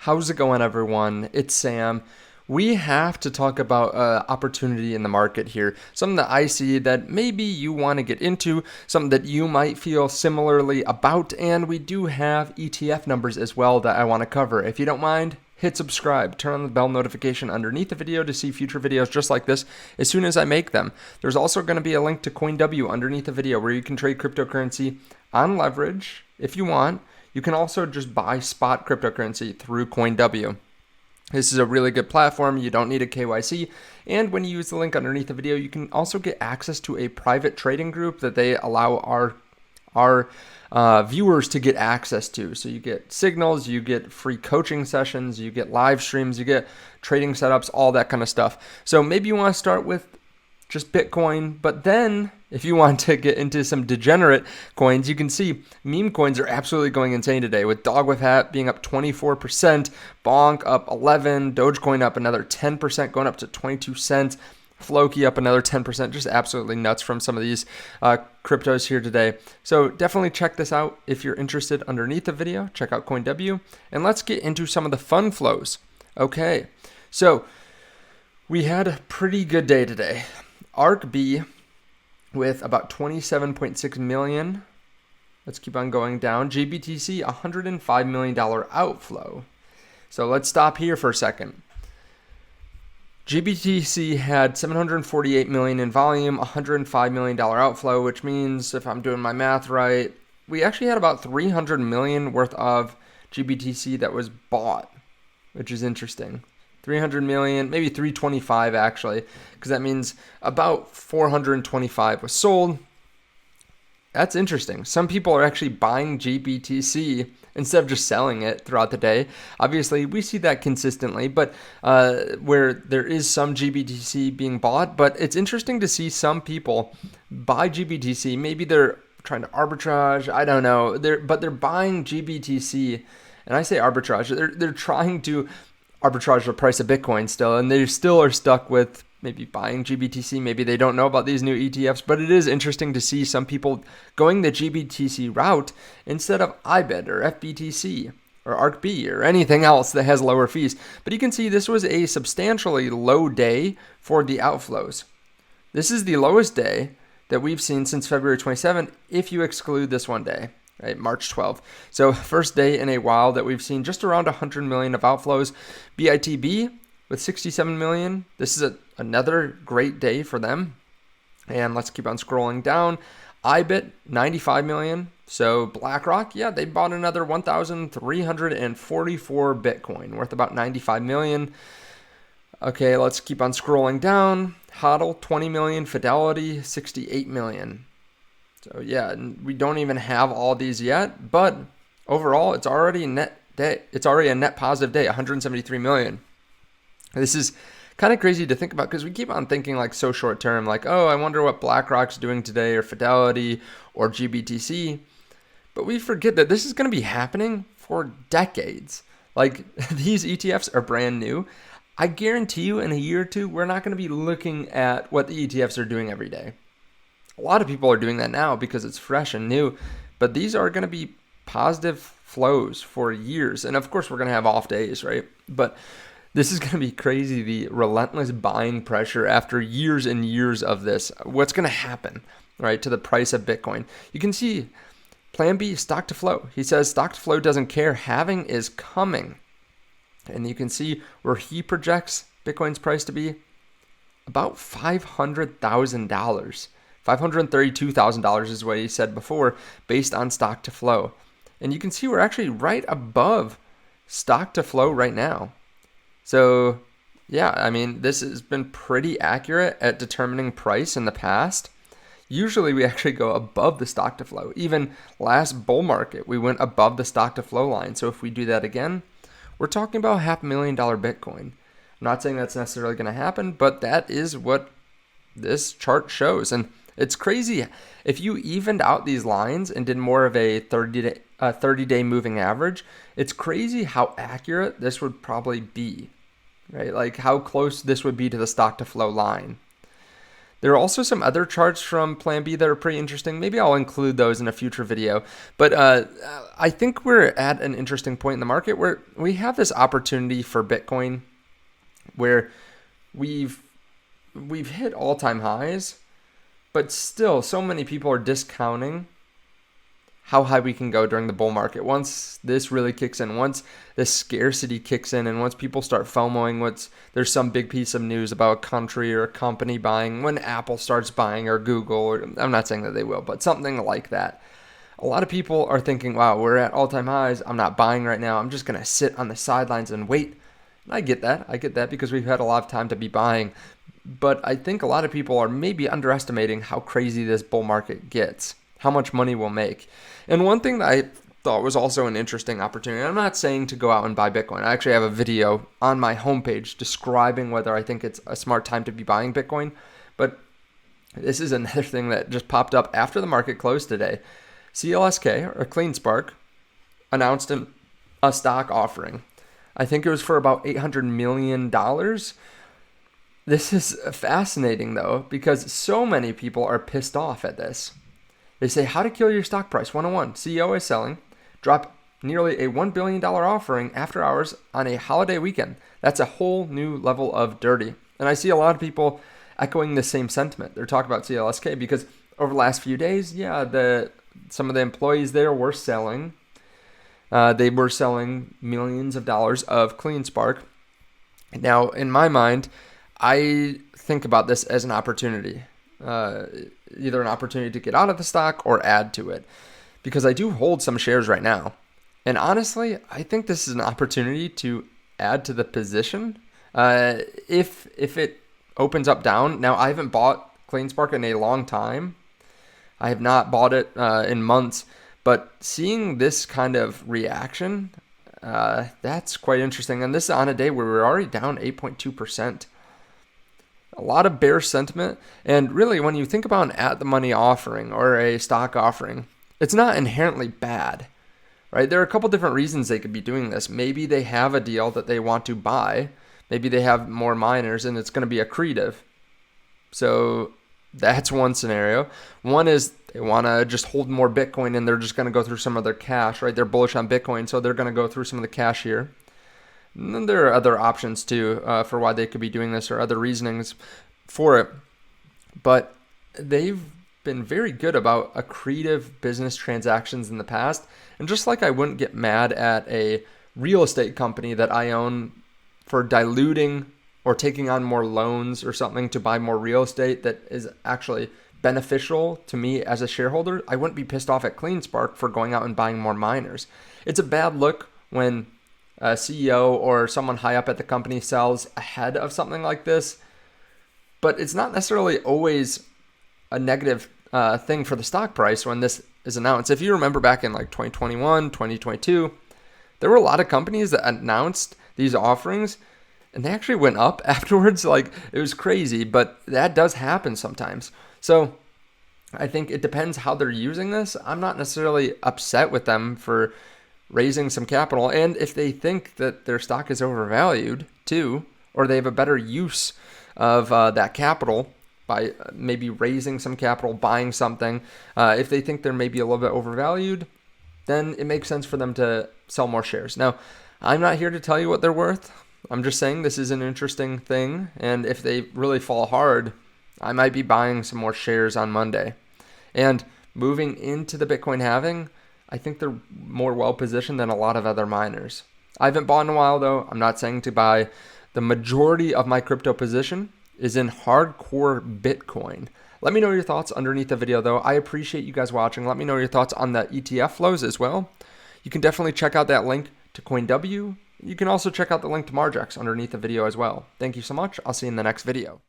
How's it going, everyone? It's Sam. We have to talk about opportunity in the market here. Something that I see that maybe you want to get into, something that you might feel similarly about, and we do have ETF numbers as well that I want to cover. If you don't mind, hit subscribe, turn on the bell notification underneath the video to see future videos just like this as soon as I make them. There's also going to be a link to CoinW underneath the video where you can trade cryptocurrency on leverage if you want. You can also just buy spot cryptocurrency through CoinW. This is a really good platform. You don't need a KYC. And when you use the link underneath the video, you can also get access to a private trading group that they allow our viewers to get access to. So you get signals, you get free coaching sessions, you get live streams, you get trading setups, all that kind of stuff. So maybe you want to start with just Bitcoin, but then if you want to get into some degenerate coins, you can see meme coins are absolutely going insane today, with Dog with Hat being up 24%, Bonk up 11%, Dogecoin up another 10%, going up to 22 cents, Floki up another 10%, just absolutely nuts from some of these cryptos here today. So definitely check this out if you're interested underneath the video. Check out CoinW, and let's get into some of the fun flows. Okay, so we had a pretty good day today. ARKB with about 27.6 million. Let's keep on going down. GBTC, $105 million outflow. So let's stop here for a second. GBTC had 748 million in volume, $105 million outflow, which means, if I'm doing my math right, we actually had about 300 million worth of GBTC that was bought, which is interesting. 300 million, maybe 325 actually, because that means about 425 was sold. That's interesting. Some people are actually buying GBTC instead of just selling it throughout the day. Obviously, we see that consistently, but where there is some GBTC being bought, but it's interesting to see some people buy GBTC. Maybe they're trying to arbitrage. I don't know. But they're buying GBTC, and I say arbitrage. They're trying to arbitrage the price of Bitcoin still, and they still are stuck with maybe buying GBTC. Maybe they don't know about these new ETFs, but it is interesting to see some people going the GBTC route instead of IBIT or FBTC or ARKB or anything else that has lower fees. But you can see this was a substantially low day for the outflows. This is the lowest day that we've seen since February 27th if you exclude this one day. Right, March 12th. So first day in a while that we've seen just around 100 million of outflows. BITB with 67 million. This is another great day for them. And let's keep on scrolling down. IBIT, 95 million. So BlackRock, yeah, they bought another 1,344 Bitcoin, worth about 95 million. Okay, let's keep on scrolling down. HODL, 20 million. Fidelity, 68 million. So yeah, we don't even have all these yet, but overall, it's already a net day. It's already a net positive day, 173 million. This is kind of crazy to think about because we keep on thinking like so short term, like, oh, I wonder what BlackRock's doing today, or Fidelity, or GBTC. But we forget that this is going to be happening for decades. Like, these ETFs are brand new. I guarantee you in a year or two, we're not going to be looking at what the ETFs are doing every day. A lot of people are doing that now because it's fresh and new, but these are going to be positive flows for years. And of course, we're going to have off days, right? But this is going to be crazy, the relentless buying pressure after years and years of this. What's going to happen, right, to the price of Bitcoin? You can see PlanB, stock to flow. He says stock to flow doesn't care. Halving is coming. And you can see where he projects Bitcoin's price to be about $500,000. $532,000 is what he said before, based on stock to flow. And you can see we're actually right above stock to flow right now. So yeah, I mean, this has been pretty accurate at determining price in the past. Usually we actually go above the stock to flow. Even last bull market, we went above the stock to flow line. So if we do that again, we're talking about $500,000 Bitcoin. I'm not saying that's necessarily going to happen, but that is what this chart shows. And it's crazy. If you evened out these lines and did more of a 30-day moving average, it's crazy how accurate this would probably be, right? Like how close this would be to the stock to flow line. There are also some other charts from PlanB that are pretty interesting. Maybe I'll include those in a future video. But I think we're at an interesting point in the market where we have this opportunity for Bitcoin where we've hit all-time highs, but still so many people are discounting how high we can go during the bull market. Once this really kicks in, once this scarcity kicks in, and once people start FOMOing, there's some big piece of news about a country or a company buying, when Apple starts buying or Google, or I'm not saying that they will, but something like that. A lot of people are thinking, wow, we're at all-time highs. I'm not buying right now. I'm just going to sit on the sidelines and wait. And I get that because we've had a lot of time to be buying. But I think a lot of people are maybe underestimating how crazy this bull market gets, how much money we'll make. And one thing that I thought was also an interesting opportunity, I'm not saying to go out and buy Bitcoin. I actually have a video on my homepage describing whether I think it's a smart time to be buying Bitcoin. But this is another thing that just popped up after the market closed today. CLSK, or Cleanspark, announced a stock offering. I think it was for about $800 million. This is fascinating, though, because so many people are pissed off at this. They say, how to kill your stock price 101. CEO is selling. Drop nearly a $1 billion offering after hours on a holiday weekend. That's a whole new level of dirty. And I see a lot of people echoing the same sentiment. They're talking about CLSK because over the last few days, some of the employees there were selling. They were selling millions of dollars of Cleanspark. Now, in my mind, I think about this as an opportunity. Either an opportunity to get out of the stock or add to it, because I do hold some shares right now. And honestly, I think this is an opportunity to add to the position if it opens up down. Now, I haven't bought Cleanspark in a long time. I have not bought it in months, but seeing this kind of reaction, that's quite interesting. And this is on a day where we're already down 8.2%. A lot of bear sentiment. And really, when you think about an at-the-money offering or a stock offering, it's not inherently bad, right? There are a couple different reasons they could be doing this. Maybe they have a deal that they want to buy. Maybe they have more miners and it's going to be accretive. So that's one scenario. One is they want to just hold more Bitcoin and they're just going to go through some of their cash, right? They're bullish on Bitcoin, so they're going to go through some of the cash here. And then there are other options too for why they could be doing this, or other reasonings for it. But they've been very good about accretive business transactions in the past. And just like I wouldn't get mad at a real estate company that I own for diluting or taking on more loans or something to buy more real estate that is actually beneficial to me as a shareholder, I wouldn't be pissed off at Cleanspark for going out and buying more miners. It's a bad look when a CEO or someone high up at the company sells ahead of something like this, but it's not necessarily always a negative thing for the stock price when this is announced. If you remember back in like 2021, 2022, there were a lot of companies that announced these offerings and they actually went up afterwards. Like, it was crazy, but that does happen sometimes. So I think it depends how they're using this. I'm not necessarily upset with them for raising some capital, and if they think that their stock is overvalued too, or they have a better use of that capital by maybe raising some capital, buying something, if they think they're maybe a little bit overvalued, then it makes sense for them to sell more shares. Now, I'm not here to tell you what they're worth. I'm just saying this is an interesting thing, and if they really fall hard, I might be buying some more shares on Monday. And moving into the Bitcoin halving, I think they're more well-positioned than a lot of other miners. I haven't bought in a while, though. I'm not saying to buy. The majority of my crypto position is in hardcore Bitcoin. Let me know your thoughts underneath the video, though. I appreciate you guys watching. Let me know your thoughts on the ETF flows as well. You can definitely check out that link to CoinW. You can also check out the link to Margex underneath the video as well. Thank you so much. I'll see you in the next video.